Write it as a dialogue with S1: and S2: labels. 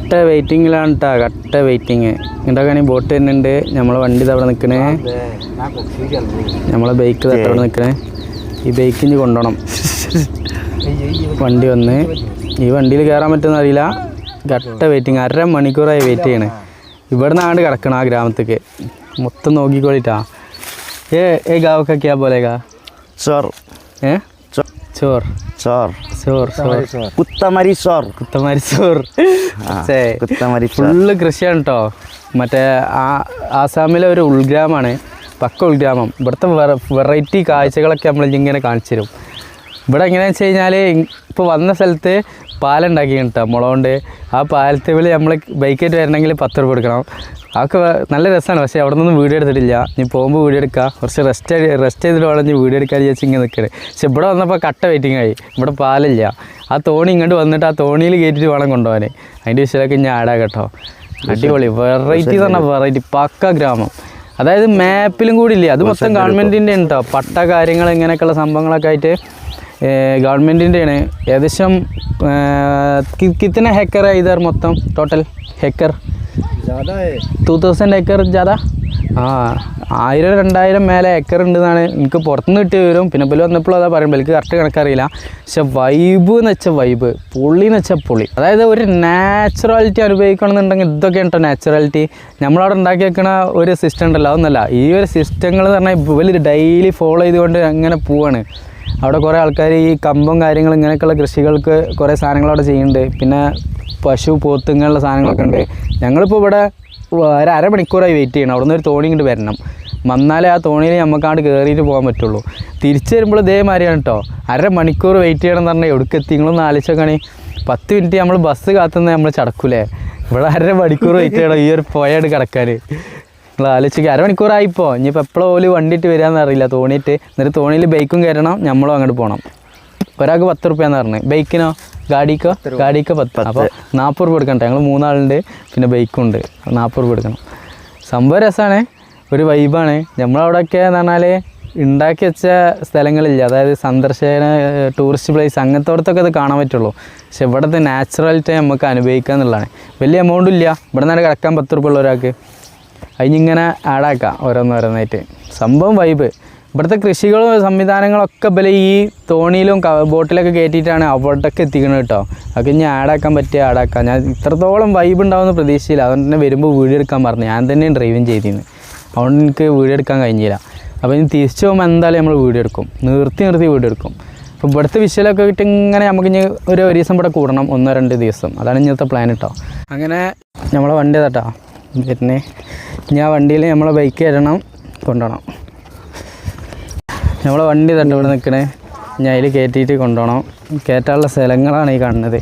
S1: കട്ട വെയിറ്റിങ്ങിലാണ് കേട്ടോ, കട്ട വെയിറ്റിങ്. ഇങ്ങോട്ടൊക്കെ ബോട്ട് വരുന്നുണ്ട്. നമ്മളെ വണ്ടി അവിടെ നിൽക്കണേ, നമ്മളെ ബൈക്ക് അവിടെ നിൽക്കണേ. ഈ ബൈക്ക് ഇനി കൊണ്ടുപോകണം. വണ്ടി വന്ന് ഈ വണ്ടിയിൽ കയറാൻ പറ്റുമെന്ന് അറിയില്ല. കട്ട വെയിറ്റിങ്, 1.5 മണിക്കൂറായി വെയിറ്റ് ചെയ്യണേ. ഇവിടെ നിന്നാണ്ട് കിടക്കണം ആ ഗ്രാമത്തേക്ക് മൊത്തം നോക്കിക്കോളിട്ടാ. ഏ ഗാവൊക്കെ ക്യാ ബോലേഗാ? ചോർ ചോർ ചോർ ചോർ ചോർ കുത്തമരി ചോർ കുത്തമരി ചോർ. ഫുള്ള് കൃഷിയാണ് കേട്ടോ. മറ്റേ ആസാമിലെ ഒരു ഉൾഗ്രാമമാണ്, പക്ക ഉൾഗ്രാമം. ഇവിടുത്തെ വെറൈറ്റി കാഴ്ചകളൊക്കെ നമ്മൾ ഇങ്ങനെ കാണിച്ചു തരും. ഇവിടെ എങ്ങനെയാണെന്ന് വെച്ച് കഴിഞ്ഞാൽ ഇപ്പോൾ വന്ന സ്ഥലത്ത് പാലുണ്ടാക്കി കേട്ടോ മുളകൊണ്ട്. ആ പാലത്തേവിൽ നമ്മൾ ബൈക്കായിട്ട് വരണമെങ്കിൽ 10 രൂപ കൊടുക്കണം. അതൊക്കെ നല്ല രസമാണ്. പക്ഷേ അവിടെ നിന്നൊന്നും വീഡിയോ എടുത്തിട്ടില്ല. ഇനി പോകുമ്പോൾ വീഡിയോ എടുക്കുക, കുറച്ച് റെസ്റ്റ് ചെയ്തിട്ട് വേണം ഇനി വീഡിയോ എടുക്കാൻ വിചാരിച്ച് ഇങ്ങനെ നിൽക്കണേ. പക്ഷെ ഇവിടെ വന്നപ്പോൾ കട്ട വെയിറ്റിംഗ് ആയി. ഇവിടെ പാലില്ല. ആ തോണി ഇങ്ങോട്ട് വന്നിട്ട് ആ തോണിയിൽ കയറ്റിയിട്ട് വേണം കൊണ്ടുപോകാൻ. അതിൻ്റെ വിഷയമൊക്കെ ഞാൻ ആടാ കേട്ടോ. അടിപൊളി വെറൈറ്റി എന്ന് പറഞ്ഞാൽ വെറൈറ്റി പക്ക ഗ്രാമം. അതായത് മാപ്പിലും കൂടി ഇല്ല, അത് മൊത്തം ഗവൺമെൻറ്റിൻ്റെ ഉണ്ടോ. പട്ട കാര്യങ്ങൾ ഇങ്ങനെയൊക്കെയുള്ള സംഭവങ്ങളൊക്കെ ആയിട്ട് ഗവൺമെൻറ്റിൻ്റെയാണ്. ഏകദേശം കിത്തന ഹെക്കർ ഇതർ മൊത്തം ടോട്ടൽ ഹെക്കർ 2000 ഏക്കർ ജാഥ. 1000-2000 മേലെ ഏക്കർ ഉണ്ടെന്നാണ് എനിക്ക് പുറത്തുനിന്ന് കിട്ടിയ വരും. പിന്നെ ഇപ്പോൾ വന്നപ്പോൾ അതാ പറയുമ്പോൾ എനിക്ക് കറക്റ്റ് കണക്കറിയില്ല. പക്ഷെ വൈബ് എന്ന് വെച്ചാൽ വൈബ്, പൊളി എന്ന് വെച്ചാൽ പൊളി. അതായത് ഒരു നാച്ചുറാലിറ്റി അനുഭവിക്കണമെന്നുണ്ടെങ്കിൽ ഇതൊക്കെയാണ് കേട്ടോ നാച്ചുറാലിറ്റി. നമ്മളവിടെ ഉണ്ടാക്കി വെക്കണ ഒരു സിസ്റ്റം ഉണ്ടല്ലോ, അതൊന്നല്ല. ഈ ഒരു സിസ്റ്റങ്ങൾ എന്ന് പറഞ്ഞാൽ ഇവർ ഡെയിലി ഫോളോ ചെയ്തുകൊണ്ട് അങ്ങനെ പോവാണ്. അവിടെ കുറേ ആൾക്കാർ ഈ കമ്പും കാര്യങ്ങൾ ഇങ്ങനെയൊക്കെയുള്ള കൃഷികൾക്ക് കുറേ സാധനങ്ങൾ അവിടെ ചെയ്യുന്നുണ്ട്. പിന്നെ പശു പോത്ത് ഇങ്ങനെയുള്ള സാധനങ്ങളൊക്കെ ഉണ്ട്. ഞങ്ങളിപ്പോൾ ഇവിടെ 1.5 മണിക്കൂറായി വെയിറ്റ് ചെയ്യണം. അവിടെ നിന്ന് ഒരു തോണി ഇങ്ങോട്ട് വരണം, വന്നാലേ ആ തോണിയിൽ നമുക്കാണ്ട് കയറിയിട്ട് പോകാൻ പറ്റുള്ളൂ. തിരിച്ച് വരുമ്പോൾ ഇതേമാതിരിയാണ് കേട്ടോ. 1.5 മണിക്കൂർ വെയിറ്റ് ചെയ്യണം എന്ന് പറഞ്ഞാൽ എവിടേക്ക് എത്തി നിങ്ങളൊന്ന് ആലോചിച്ചോക്കാണി. 10 മിനിറ്റ് നമ്മൾ ബസ് കാത്തുനിന്ന് നമ്മൾ ചടക്കൂലേ. ഇവിടെ 1.5 മണിക്കൂർ വെയിറ്റ് ചെയ്യണം ഈ ഒരു പുഴയോട് കിടക്കാൻ. നിങ്ങൾ ആലോചിക്കുക, 1.5 മണിക്കൂറായിപ്പോൾ. ഇനിയിപ്പോൾ എപ്പോഴും ഓല് വണ്ടിയിട്ട് വരാമെന്ന് അറിയില്ല, തോണിയിട്ട്. എന്നിട്ട് തോണിയിൽ ബൈക്കും കയറണം, നമ്മളും അങ്ങോട്ട് പോകണം. ഒരാൾക്ക് 10 റുപ്യാന്ന് പറഞ്ഞത്. ബൈക്കിനോ ഗാഡിക്കോ 10. അപ്പോൾ 40 രൂപ എടുക്കട്ടെ. ഞങ്ങൾ 3 ആളുണ്ട്, പിന്നെ ബൈക്കും ഉണ്ട്. 40 രൂപ എടുക്കണം. സംഭവം രസമാണ്, ഒരു വൈബാണ്. നമ്മളവിടെയൊക്കെ എന്ന് പറഞ്ഞാൽ ഉണ്ടാക്കി വെച്ച സ്ഥലങ്ങളില്ല. അതായത് സന്ദർശന ടൂറിസ്റ്റ് പ്ലേസ് അങ്ങനത്തോടത്തൊക്കെ അത് കാണാൻ പറ്റുള്ളൂ. പക്ഷെ ഇവിടുത്തെ നാച്ചുറാലിറ്റി നമുക്ക് അനുഭവിക്കുക എന്നുള്ളതാണ്. വലിയ എമൗണ്ടും ഇല്ല. ഇവിടെ നിന്ന് കിടക്കാൻ 10 രൂപ ഉള്ള ഒരാൾക്ക് അതിനിങ്ങനെ ആഡാക്കാം ഓരോന്നോരോന്നായിട്ട്. സംഭവം വൈബ്. ഇവിടുത്തെ കൃഷികളും സംവിധാനങ്ങളൊക്കെ ബല ഈ തോണിയിലും ബോട്ടിലൊക്കെ കയറ്റിയിട്ടാണ് അവിടേക്ക് എത്തിക്കുന്നത് കേട്ടോ. അതൊക്കെ ഇനി ആഡാക്കാൻ പറ്റിയ ആഡാക്കാം. ഞാൻ ഇത്രത്തോളം വൈബ് ഉണ്ടാവുമെന്ന് പ്രതീക്ഷയില്ല. അതുകൊണ്ട് തന്നെ വരുമ്പോൾ വീഡിയോ എടുക്കാൻ പറഞ്ഞു. ഞാൻ തന്നെയും ഡ്രൈവിങ് ചെയ്തിരുന്നു, അതുകൊണ്ട് എനിക്ക് വീഡിയോ എടുക്കാൻ കഴിഞ്ഞില്ല. അപ്പോൾ ഇനി തിരിച്ചു പോകുമ്പോൾ എന്തായാലും നമ്മൾ വീഡിയോ എടുക്കും, നിർത്തി വീഡിയോ എടുക്കും. അപ്പോൾ ഇവിടുത്തെ വിഷയമൊക്കെ ഇട്ട് ഇങ്ങനെ നമുക്ക് ഇനി ഒരു ദിവസം ഇവിടെ കൂടണം, 1-2 ദിവസം. അതാണ് ഇന്നത്തെ പ്ലാൻ കേട്ടോ. അങ്ങനെ നമ്മളെ വണ്ടി തട്ടാ പിന്നെ ഇനി ആ വണ്ടിയിൽ നമ്മളെ ബൈക്ക് കയറ്റണം, കൊണ്ടുപോകണം. നമ്മളെ വണ്ടി തന്നെ ഇവിടെ നിൽക്കണേ. ഞാൻ അതിൽ കയറ്റിയിട്ട് കൊണ്ടുപോകണം. കയറ്റാനുള്ള സ്ഥലങ്ങളാണ് ഈ കാണുന്നത്.